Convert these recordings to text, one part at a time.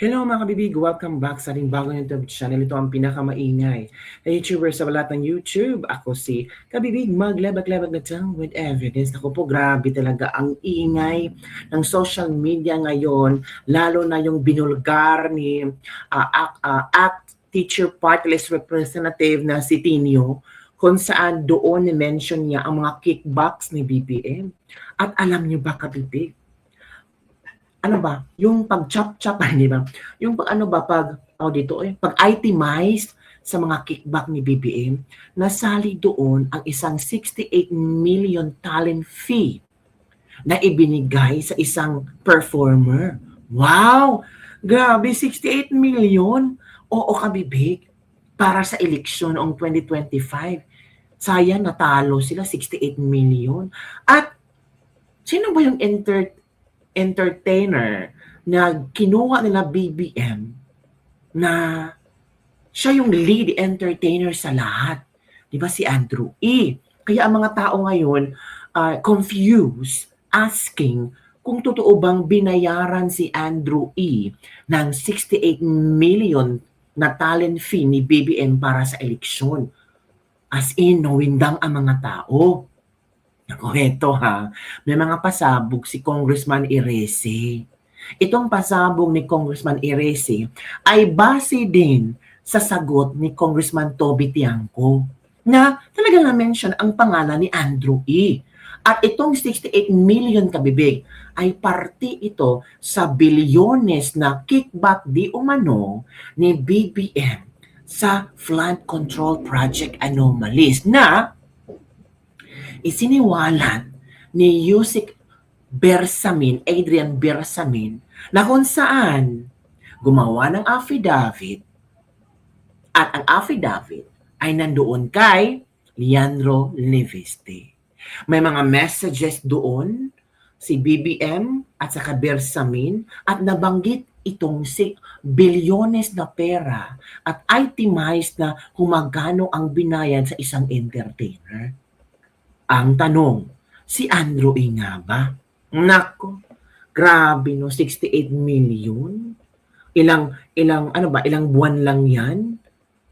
Hello mga kabibig! Welcome back sa ating bagong YouTube channel. Ito ang pinakamaingay na YouTuber sa balat ng YouTube. Ako si Kabibig, maglabag-labag na tang with evidence. Ako po, grabe talaga ang ingay ng social media ngayon. Lalo na yung binulgar ni ACT Teacher Party List Representative na si Tinio, kung saan doon ni-mention niya ang mga kickbacks ni BBM. At alam niyo ba, kabibig, ano ba, yung pag-chop-chop, di ba? Yung pag ano ba, pag-itemize sa mga kickback ni BBM, nasali doon ang isang 68 million talent fee na ibinigay sa isang performer. Wow! Grabe, 68 million? Oo, kabibig. Para sa eleksyon noong 2025. Sayang, natalo sila, 68 million. At sino ba yung entertainer na kinuha nila BBM na siya yung lead entertainer sa lahat? Di ba si Andrew E? Kaya ang mga tao ngayon confused, asking kung totoo bang binayaran si Andrew E ng 68 million na talent fee ni BBM para sa eleksyon. As in, nawindang ang mga tao. Ako, eto ha, may mga pasabog si Congressman Erese. Itong pasabog ni Congressman Erese ay base din sa sagot ni Congressman Toby Tiangco na talagang na-mention ang pangalan ni Andrew E. At itong 68 million, kabibig, ay parte ito sa bilyones na kickback di umano ni BBM sa Flood Control Project anomalies na isiniwalat ni Yusek Bersamin, Adrian Bersamin, na kung saan gumawa ng affidavit at ang affidavit ay nandoon kay Leandro Leviste. May mga messages doon si BBM at saka Bersamin at nabanggit itong bilyones na pera at itemized na kung magkano ang binayad sa isang entertainer. Ang tanong, si Andrew E nga ba? Nako, grabe no, 68 million? Ilang buwan lang yan?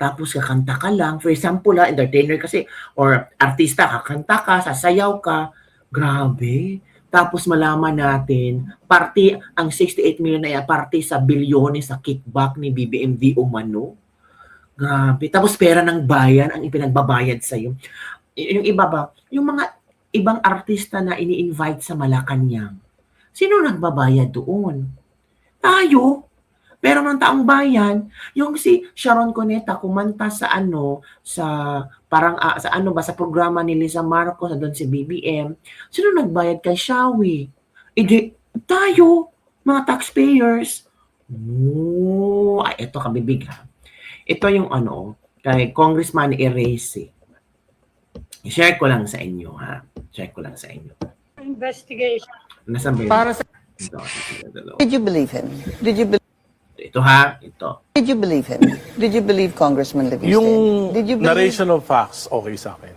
Tapos kakanta ka lang. For example, entertainer kasi, or artista, kakanta ka, sasayaw ka. Grabe. Tapos malaman natin, parte ang 68 million na yan, parte sa bilyones sa kickback ni BBM umano. Grabe. Tapos pera ng bayan ang ipinagbabayad sa'yo. Yung iba ba, yung mga ibang artista na ini-invite sa Malacanang, sino nagbabayad doon? Tayo. Pero ng taong bayan, yung si Sharon Cuneta kumanta sa sa programa ni Lisa Marcos, doon si BBM, sino nagbayad kay Shawi? Hindi, tayo, mga taxpayers. Ito kabibig ha. Ito yung kay Congressman Erese. I-share ko lang sa inyo, ha? Share ko lang sa inyo. Investigation. Nasaan ba yun? Para sa... Did you believe him? Did you believe... Ito ha, ito. Did you believe him? Did you believe Congressman Leviste? Yung Did you believe... narration of facts, okay sa akin.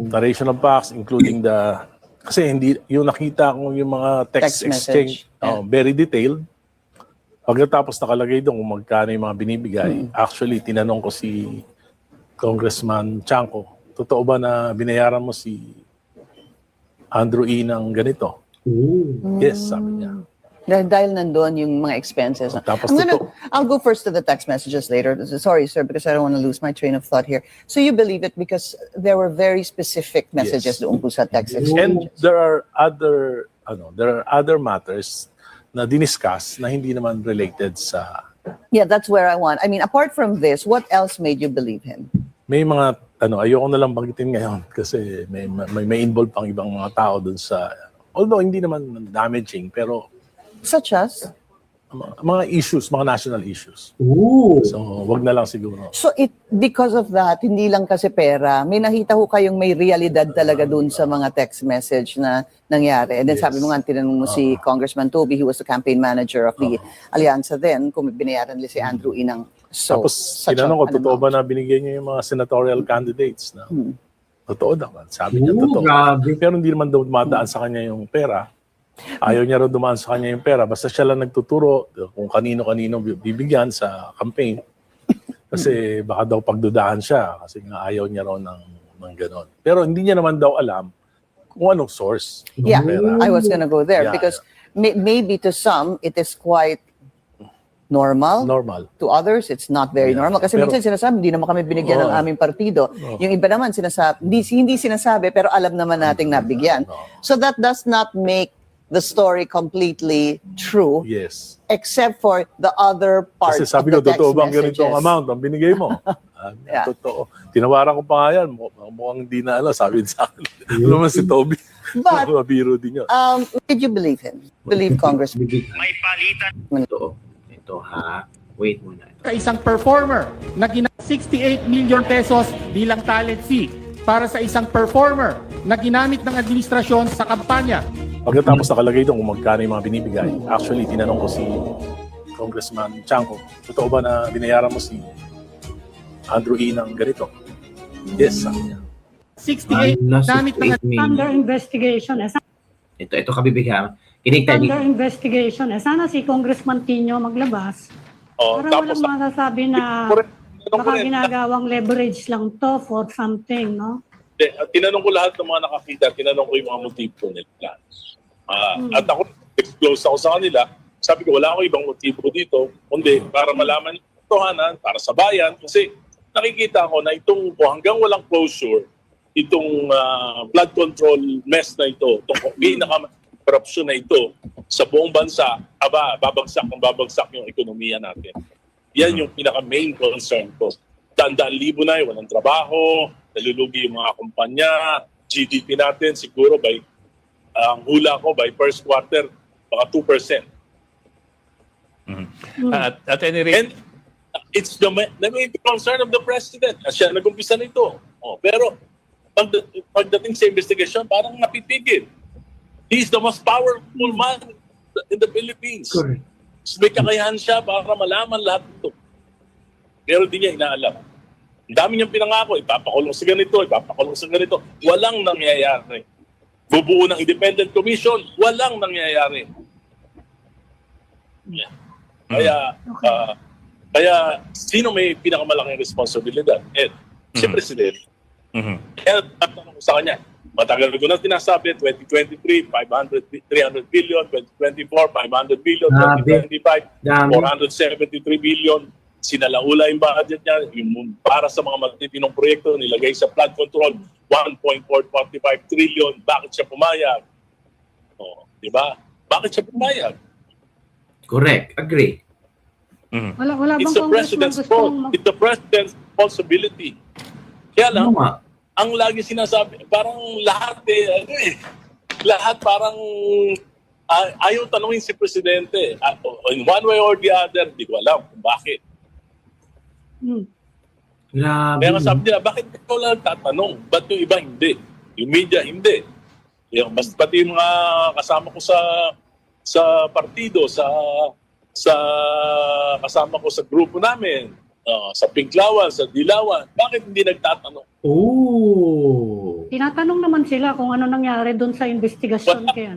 Narration of facts, including the... Kasi hindi, yung nakita ko yung mga text exchange, message. very detailed. Pagkatapos nakalagay doon kung magkano yung mga binibigay, actually, tinanong ko si Congressman Tiangco, totoo ba na binayaran mo si Andrew E. ng ganito? Yes, sabi niya. Dahil nandoon yung mga expenses. Tapos I'll go first to the text messages later. Sorry, sir, because I don't want to lose my train of thought here. So you believe it because there were very specific messages doon po sa text exchanges. And there are other matters na diniscuss na hindi naman related sa... Yeah, that's where I want. I mean, apart from this, what else made you believe him? May mga, ayoko na lang banggitin ngayon kasi may involved pang ibang mga tao dun sa... Although hindi naman damaging, pero... Such as? Mga issues, mga national issues. So, wag na lang siguro. So, because of that, hindi lang kasi pera, may nakita ko kayong may realidad talaga dun sa mga text message na nangyari. And then sabi mo nga, tinanong mo si Congressman Toby, he was the campaign manager of the Allianza then, kung binayaran nila si Andrew E. ng Tapos, tinanong ko, totoo ba na binigay niya yung mga senatorial candidates na totoo daw. Sabi niya, totoo. Grabe. Pero hindi naman daw dumadaan sa kanya yung pera. Ayaw niya raw dumaan sa kanya yung pera. Basta siya lang nagtuturo kung kanino-kanino bibigyan sa campaign. Kasi baka daw pagdudahan siya kasi nga ayaw niya raw ng ganon. Pero hindi niya naman daw alam kung anong source ng Yeah, pera. I was gonna go there Yeah, because maybe to some it is quite normal. Normal. To others, it's not very Yeah. normal. Kasi Pero- minsan sinasabi, hindi naman kami binigyan ng Oo. aming partido. Oo. Yung iba naman sinasabi, hindi sinasabi, pero alam naman nating nabigyan. Oo. So that does not make the story completely true, Yes. except for the other part Kasi sabi of ko, the text totoo bang ganitong messages. amount ang binigay mo? Yeah. Totoo. Tinawaran ko pa nga yan. Mukhang hindi na alam. Sabi sa akin. Ano naman si Toby? But, Mabiro din yun. did you believe him? Believe Congressman? May palitan. Ito ha. Wait muna. Sa isang performer na ginamit 68 million pesos bilang talent fee para sa isang performer na ginamit ng administrasyon sa kampanya. Pagkatapos nakalagay doon kung magkano yung mga binibigay, actually, tinanong ko si Congressman Chanco, totoo ba na binayaran mo si Andrew E. ng ganito? Yes, sabi niya. 68 gamit ng Under investigation. Ito kabibigyan. Kinig tayo. Under investigation. Sana si Congressman Tino maglabas. Oh, Para walang masasabi na baka ginagawang leverage lang to for something, no? Tinanong ko lahat ng mga nakakita, tinanong ko yung mga motibo nila. At ako, disclose ako sa kanila, sabi ko, wala akong ibang motibo dito, kundi para malaman yung totohanan, para sa bayan, kasi nakikita ko na itong hanggang walang closure, itong flood control mess na ito, itong corruption na ito sa buong bansa, babagsak yung ekonomiya natin. Yan yung pinaka-main concern ko. Daan-daan libo na walang trabaho, nalulugi yung mga kumpanya, GDP natin siguro ang hula ko by first quarter, baka 2%. At any rate, And it's the main concern of the president. Siya nag-umpisa nito. Pero pagdating sa investigation, parang napipigil. He's the most powerful man in the Philippines. Correct. May kakayahan siya para malaman lahat ito. Pero di niya inaalam. Ang dami niyang pinangako, ipapakulong sa ganito, ipapakulong sa ganito. Walang nangyayari. Bubuo ng independent commission, walang nangyayari. Kaya sino may pinakamalaking responsibilidad? Si President. Kaya tatanong ko sa kanya, matagal ko na sinasabi, 2023, 300 billion, 2024, 500 billion, 2025, 473 billion. Sinalaula yung budget niya, yung para sa mga matitinong proyekto, nilagay sa flood control, 1.445 trillion. Bakit siya pumayag? Di ba? Bakit siya pumayag? Correct. Agree. Wala bang It's the congressman president's fault. gustong It's the president's responsibility. Kaya lang, Ano nga? ang lagi sinasabi, parang lahat lahat parang ayaw tanungin si Presidente. In one way or the other, hindi ko alam kung bakit. Grabe. Kaya nga sabi nila, bakit ikaw lang tatanong? Ba't yung iba hindi? Yung media, hindi. Pati yung mga kasama ko sa partido, sa kasama ko sa grupo namin, sa Pinklawan, sa Dilawan, bakit hindi nagtatanong? Oh. Tinatanong naman sila kung ano nangyari doon sa investigasyon kay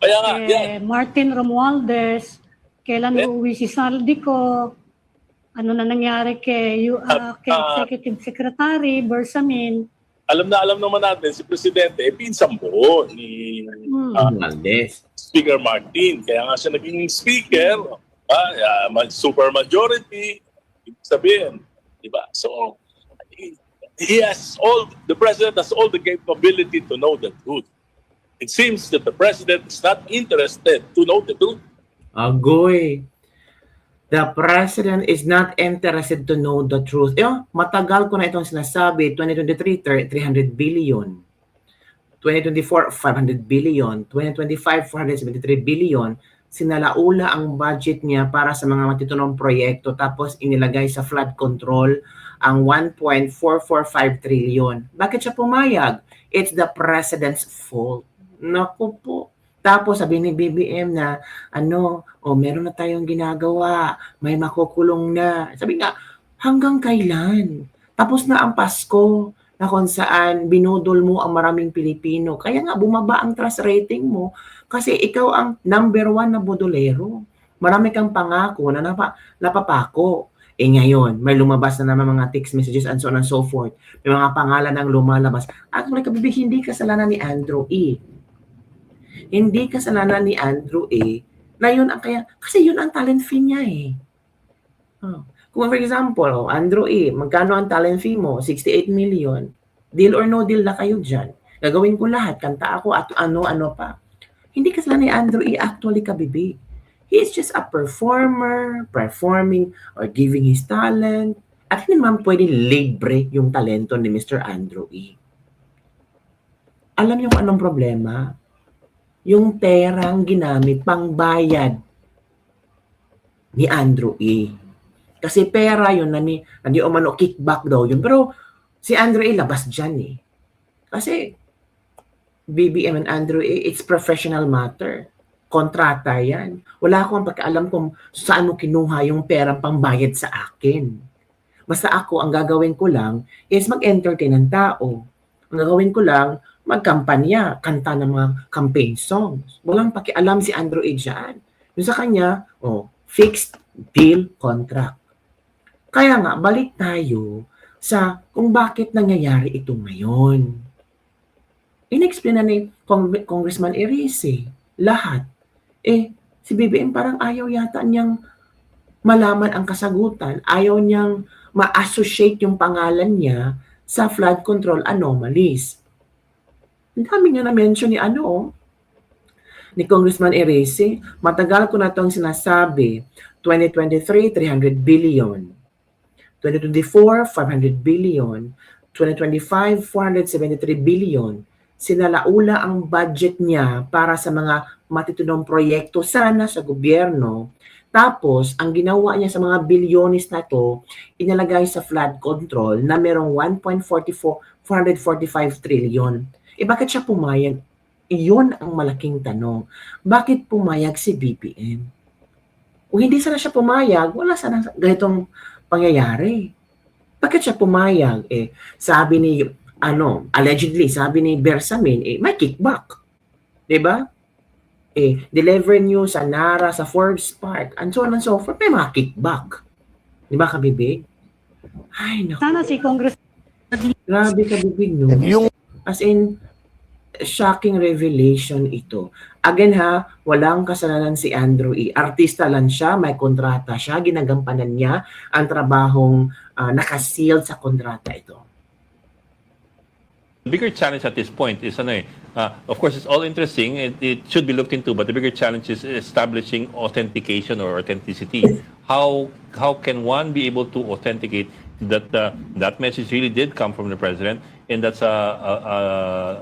Kaya nga, yan. Martin Romualdez, kailan uuwi si Saldico, ano na nangyari kay Executive Secretary Bersamin. Alam naman natin, si Presidente, pinsang buo ni Romualdez. Speaker Martin. Kaya nga siya naging speaker, super majority, ibig sabihin, di ba? So, the president has all the capability to know the truth. It seems that the president is not interested to know the truth. Agoy. The president is not interested to know the truth. Matagal ko na itong sinasabi. 2023, 300 billion. 2024, 500 billion. 2025, 473 billion. Sinalaula ang budget niya para sa mga matitunong proyekto tapos inilagay sa flood control ang 1.445 trillion. Bakit siya pumayag? It's the president's fault. Naku po. Tapos sabi ni BBM na meron na tayong ginagawa, may makukulong na. Sabi nga, hanggang kailan? Tapos na ang Pasko. na kung saan binudol mo ang maraming Pilipino. Kaya nga bumaba ang trust rating mo kasi ikaw ang number 1 na bodolero. Marami kang pangako na napapako. Ngayon, may lumabas na naman mga text messages and so on and so forth. May mga pangalan ang lumalabas. Actually, kabibig, hindi kasalanan ni Andrew E. Hindi kasalanan ni Andrew E. Na yun ang kasi yun ang talent fee niya eh. Kung for example, Andrew E., magkano ang talent fee mo? 68 million. Deal or no deal na kayo dyan. Gagawin ko lahat. Kanta ako at ano-ano pa. Hindi kasalanan ni Andrew E. actually kabibig. He is just a performer, performing or giving his talent. At hindi naman pwede libre yung talento ni Mr. Andrew E. Alam niyo kung anong problema? Yung perang ginamit pangbayad ni Andrew E. Kasi pera yun na ni umano kickback daw yun. Pero si Andrew E. labas dyan eh. Kasi BBM and Andrew E. it's professional matter. Kontrata yan. Wala akong pagkaalam kung saan mo kinuha yung perang pangbayad sa akin. Basta ako, ang gagawin ko lang is mag-entertain ng tao. Ang gagawin ko lang, magkampanya, kanta ng mga campaign songs. Walang pakialam si Andrew E. dyan. Yung sa kanya, fixed deal contract. Kaya nga, balik tayo sa kung bakit nangyayari ito ngayon. In-explain na ni Congressman Erice lahat. Si BBM parang ayaw yata niyang malaman ang kasagutan. Ayaw niyang ma-associate yung pangalan niya sa flood control anomalies. Ang dami nga na-mention ni Congressman Erice. Matagal ko na itong sinasabi. 2023, 300 billion. 2024, 500 billion. 2025, 473 billion. Sinalaula ang budget niya para sa mga matitunong proyekto sana sa gobyerno. Tapos, ang ginawa niya sa mga bilyonis na to, inalagay sa flood control na merong 445 trillion. Bakit siya pumayag? Iyon ang malaking tanong. Bakit pumayag si BBM? Kung hindi sana siya pumayag, wala sana ganitong pangyayari. Bakit siya pumayag? Sabi ni allegedly, sabi ni Bersamin, may kickback. Diba? Deliver nyo sa Nara, sa Forbes Park, and so on and so forth, may mga kickback. Diba, kabibig? Ay, naku. Sana si Congress Grabe, kabibig, no? As in, shocking revelation ito. Again walang kasalanan si Andrew E. Artista lang siya, may kontrata siya, ginagampanan niya ang trabahong nakasealed sa kontrata ito. The bigger challenge at this point is, of course, it's all interesting. It should be looked into, but the bigger challenge is establishing authentication or authenticity. How can one be able to authenticate that that message really did come from the president, and that's a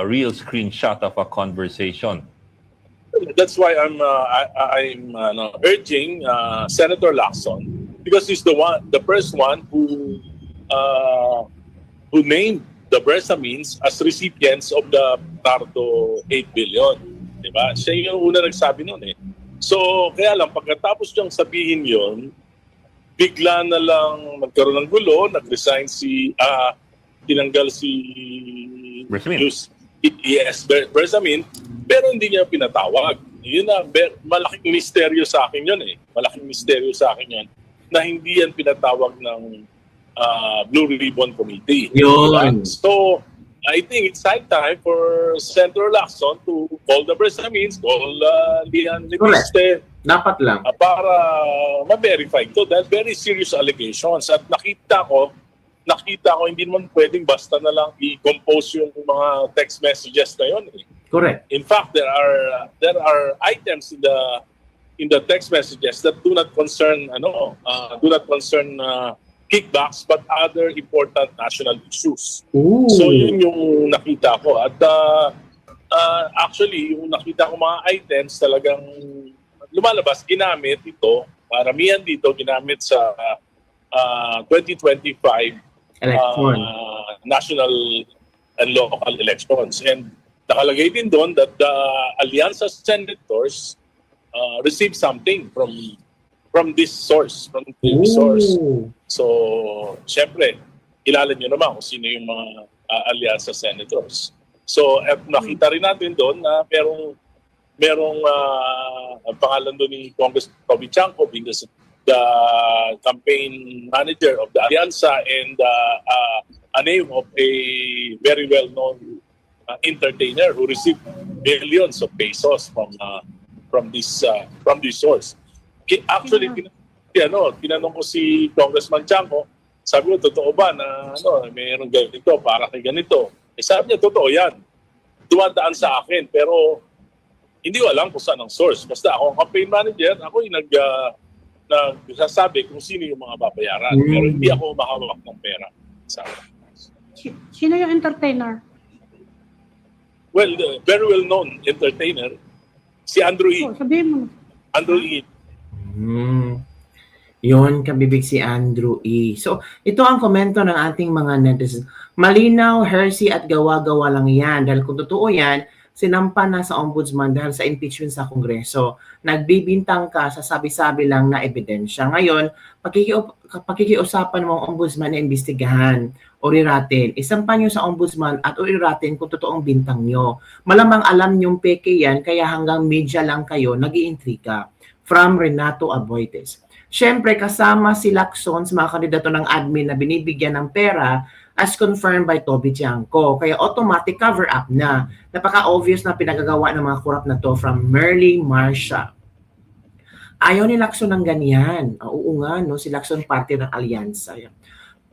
real screenshot of a conversation? That's why I'm urging Senator Lacson, because he's the first one who named the Bersamins as recipients of the Tardo 8 billion. Diba? Siya yung una nagsabi noon eh. So, kaya lang, pagkatapos niyang sabihin yon, bigla na lang magkaroon ng gulo, nag-resign tinanggal si Bersamin. Bersamin, pero hindi niya pinatawag. Yun na, malaking misteryo sa akin yun eh. Malaking misteryo sa akin yun na hindi yan pinatawag ng Blue Ribbon Committee. Yun. So, I think it's high time for Senator Lacson to call the Bersamins, call Lian Libiste, Dapat lang. para ma-verify ito dahil very serious allegations. At nakita ko hindi naman pwedeng basta na lang i-compose yung mga text messages na yun. Correct. In fact, there are items in the text messages that do not concern kickbacks but other important national issues. Ooh. So yun yung nakita ko. At actually, yung nakita ko mga items talagang lumalabas, ginamit ito, paramihan dito ginamit sa 2025 Election. national and local elections. And nakalagay din doon that the Allianza Senators received something from this source, from the source. Ooh. So, syempre, kilala nyo naman kung sino yung mga alyansa senators. So, at nakita rin natin doon na merong ang pangalan doon ni Congress Toby Chanco being the campaign manager of the alyansa and a name of a very well-known entertainer who received billions of pesos from this source. Actually, tinanong ko si Congressman Chanco, sabi ko, totoo ba na mayroong ganito para kay ganito? Sabi niya, totoo yan. Dumadaan sa akin, pero hindi ko alam kung saan ang source. Basta ako ang campaign manager, ako yung nagsasabi kung sino yung mga babayaran. Pero hindi ako makahawak ng pera. Sino yung entertainer? Well, very well-known entertainer, si Andrew E. Sabihin mo. Andrew E. Yon, kabibig si Andrew E. So, ito ang komento ng ating mga netizens. Malinaw, heresy at gawa-gawa lang yan. Dahil kung totoo yan, sinampa na sa ombudsman dahil sa impeachment sa Kongreso. Nagbibintang ka sa sabi-sabi lang na ebidensya. Ngayon, pakikiusapan mo ang ombudsman na imbestigahan o riratin. Isampa nyo sa ombudsman at o riratin kung totoong bintang nyo. Malamang alam nyong peke yan, kaya hanggang media lang kayo nag-iintriga. From Renato Aboites. Siyempre, kasama si Lacson sa mga kandidato ng admin na binibigyan ng pera as confirmed by Toby Chanco. Kaya automatic cover-up na. Napaka-obvious na pinagagawa ng mga kurap na to from Merly Marcia. Ayaw ni Lacson ng ganyan. Oo nga, no? Si Lacson parte ng alyansa.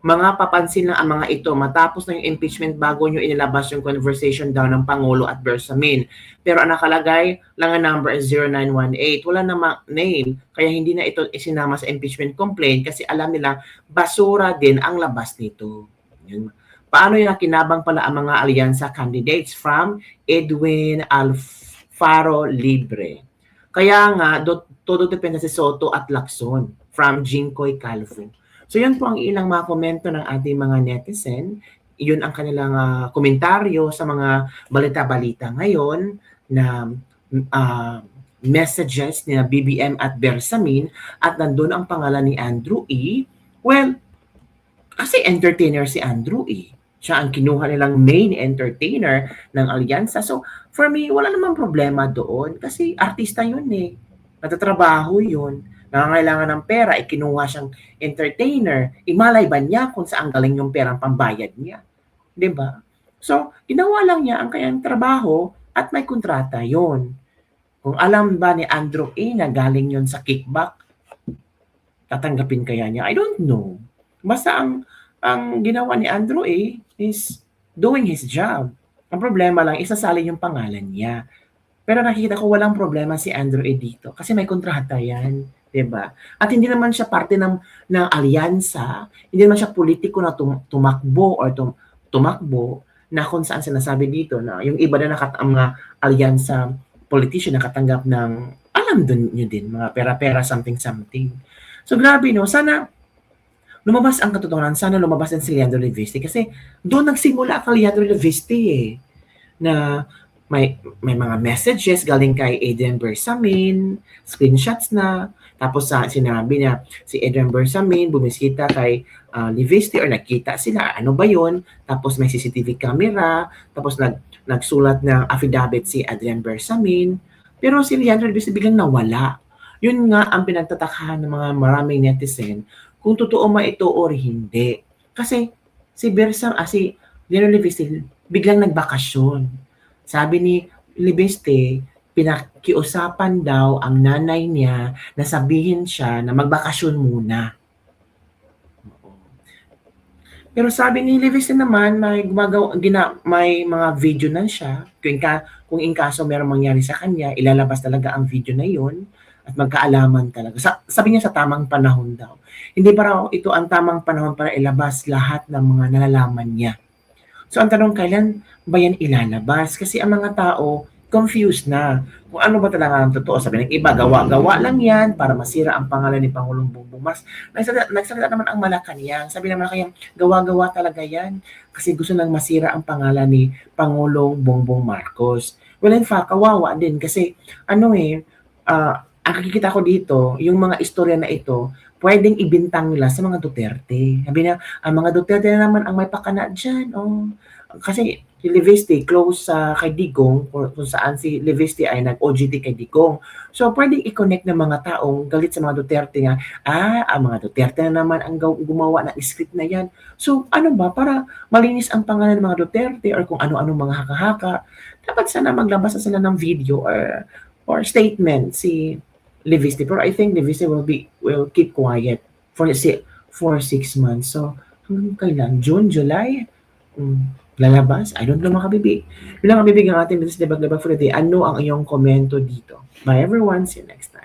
Mga papansin lang ang mga ito matapos na yung impeachment bago nyo inilabas yung conversation daw ng Pangulo at Bersamin. Pero ang nakalagay lang ang number is 0918. Wala namang name. Kaya hindi na ito isinama sa impeachment complaint kasi alam nila basura din ang labas nito. Yun. Paano yung nakinabang pala ang mga alyansa candidates from Edwin Alfaro Libre. Kaya nga, todo depende si Soto at Lacson from Jinkoy Calvo. So yun po ang ilang mga komento ng ating mga netizen. Yun ang kanilang komentaryo sa mga balita-balita ngayon na messages ni BBM at Bersamin at nandun ang pangalan ni Andrew E. Well, kasi entertainer si Andrew E. Siya ang kinuha nilang main entertainer ng alyansa. So for me, wala namang problema doon kasi artista yun eh. Natatrabaho yun. Nangangailangan ng pera, ikinuha siyang entertainer, imalay ba niya kung saan galing yung perang pambayad niya? Diba? So, ginawa lang niya ang kanyang trabaho at may kontrata yon. Kung alam ba ni Andrew A. na galing yon sa kickback, tatanggapin kaya niya? I don't know. Basta ang ginawa ni Andrew A. is doing his job. Ang problema lang, isasali yung pangalan niya. Pero nakikita ko walang problema si Andrew A. dito kasi may kontrata yan. Diba? At hindi naman siya parte ng alyansa, hindi naman siya politiko na tumakbo or tumakbo na kung saan sinasabi dito na yung iba na mga alyansa politician nakatanggap ng alam dun nyo din, mga pera-pera, something. So grabe no, sana lumabas ang katotohanan, sana lumabas din si Leandro Leviste kasi doon nagsimula ang Leandro Leviste na may mga messages galing kay Adrian Bersamin, screenshots na. Tapos sinabi niya, si Adrian Bersamin bumisita kay Leviste or nakita sila, ano ba yon? Tapos may CCTV camera, tapos nagsulat ng affidavit si Adrian Bersamin. Pero si Leandro Leviste biglang nawala. Yun nga ang pinagtatakahan ng mga maraming netizen kung totoo ma ito or hindi. Kasi si Leandro Leviste biglang nagbakasyon. Sabi ni Leviste, pinakiusapan daw ang nanay niya na sabihin siya na magbakasyon muna. Pero sabi ni Leviste naman, may mga video na siya. Kung in kaso merong mangyari sa kanya, ilalabas talaga ang video na yun at magkaalaman talaga. Sabi niya sa tamang panahon daw. Hindi pa raw ito ang tamang panahon para ilabas lahat ng mga nalalaman niya. So ang tanong, kailan ba yan ilalabas? Kasi ang mga tao, confused na kung ano ba talaga ang totoo. Sabi ng iba, gawa lang yan para masira ang pangalan ni Pangulong Bongbong Marcos. Nagsalita naman ang Malacanang. Sabi naman kaya, gawa talaga yan kasi gusto nang masira ang pangalan ni Pangulong Bongbong Marcos. Well, in fact, kawawa din kasi ang nakikita ko dito, yung mga istorya na ito, pwedeng ibintang nila sa mga Duterte. Sabi niya, ang mga Duterte na naman ang may pakana dyan. Oh. Kasi si Leviste close sa kay Digong, kung saan si Leviste ay nag-OGT kay Digong. So, pwedeng i-connect ng mga taong galit sa mga Duterte nga, ang mga Duterte na naman ang gumawa ng script na yan. So, ano ba, para malinis ang pangalan ng mga Duterte or kung ano-ano mga haka-haka, dapat sana maglabas na sila ng video or statement si Leviste. Pero I think Leviste will keep quiet for 6 months. So, hanggang kailan? June, July? Lalabas? I don't know mga kabibig. Yun lang ang bibig ng ating business debug for the day. Ano ang iyong komento dito? Bye everyone. See you next time.